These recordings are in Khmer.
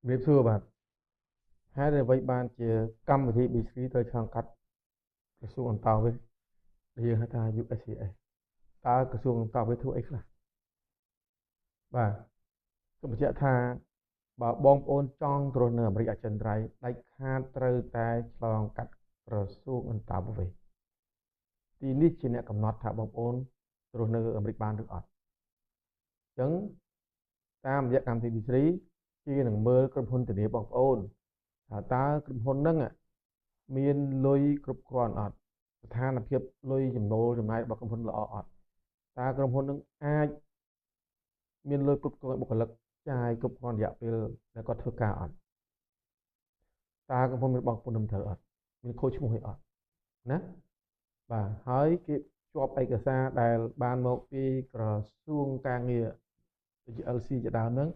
រៀបសួរបាទហើយអ្វីបានជាកម្មវិធី B3 ត្រូវឆ្លងកាត់ក្រសួងអន្តរជាតិដែលយើងហៅថា USCIS តើក្រសួងអន្តរជាតិធ្វើអីខ្លះបាទសូមបញ្ជាក់ថាបើបងប្អូនចង់ទៅរស់នៅអាមេរិកអចិន្ត្រៃយ៍ដាច់ខាតត្រូវតែឆ្លងកាត់ក្រសួងអន្តរជាតិទីនេះជាអ្នកកំណត់ថាបងប្អូនទៅរស់នៅអាមេរិកបានឬអត់អញ្ចឹងតាមរយៈកម្មវិធី B3 ជានឹងមើលក្រុមហ៊ុនធានាបងប្អូនថាតើក្រុមហ៊ុនហ្នឹងមានលុយគ្រប់គ្រាន់អត់ស្ថានភាពលុយចំណូលចំណាយរបស់ក្រុមហ៊ុនល្អអត់តើក្រុមហ៊ុននឹងអាចមានលុយគ្រប់គ្រាន់បុគ្គលិកចាយគ្រប់គ្រាន់រយៈពេលដែលគាត់ធ្វើការអត់តើក្រុមហ៊ុនមានបងប្អូននឹងត្រូវអត់មានខូចឈ្មោះអីអត់ណាបាទហើយគេជាប់ឯកសារដែលបានមកពីក្រសួងការងារដូចជា LC ជាដើមហ្នឹង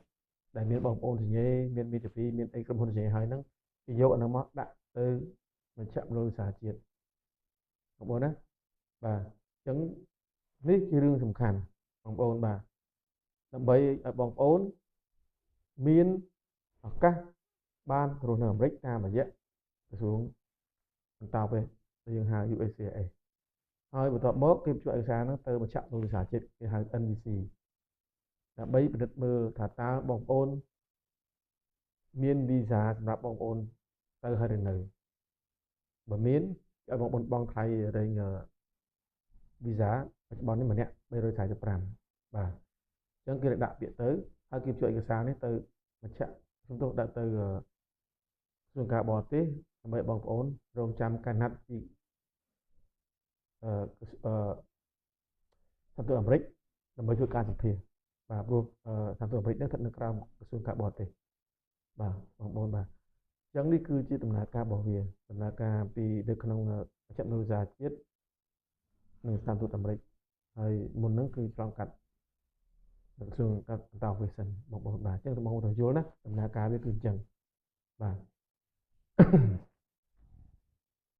ដែលមានបងប្អូនសញ្ញេមានមេធាវីមានអីក្រុមហ៊ុនសញ្ញេហើយហ្នឹងគេយកអានោះមកដាក់ទៅមជ្ឈមណ្ឌលវិសាជាតិបងប្អូនណាបាទអញ្ចឹងនេះជារឿងសំខាន់បងប្អូនបាទដើម្បីឲ្យបងប្អូនមានឱកាសបានរស់នៅអាមេរិកតាមរយៈក្រសួងអន្តរជាតិដែលយើងហៅ USCIS ហើយបន្ទាប់មកគេជួយឯកសារហ្នឹងទៅមជ្ឈមណ្ឌលវិសាជាតិគេហៅ NVC ដើម្បីពិនិត្យមើលថាតើបងប្អូនមានវីសាសម្រាប់បងប្អូនទៅហើយឬនៅបើមានឲ្យបងប្អូនបង់ថ្លៃរែងវីសាបច្ចុប្បន្ននេះម្នាក់345បាទអញ្ចឹងគេដាក់ពាក្យទៅហើយគេជួយឯកសារនេះទៅមជ្ឈសំទោសដាក់ទៅក្រសួងការបរទេសដើម្បីបងប្អូនរងចាំការណាត់ពីសហរដ្ឋអាមេរិកដើម្បីធ្វើការសម្ភាសន៍បាទព្រោះសហរដ្ឋអាមេរិកនេះស្ថិតនៅក្រោមក្រសួងការបរទេសបាទបងប្អូនបាទអញ្ចឹងនេះគឺជាដំណើរការរបស់វាដំណើរការពីនៅក្នុងមជ្ឈមណ្ឌលវិសាជាតិនិងស្ថានទូតអាមេរិកហើយមុនហ្នឹងគឺឆ្លងកាត់ក្រសួងកាត់អន្តរជាតិសិនបងប្អូនបាទអញ្ចឹងបងប្អូនត្រូវយល់ណាដំណើរការវាគឺអញ្ចឹងបាទ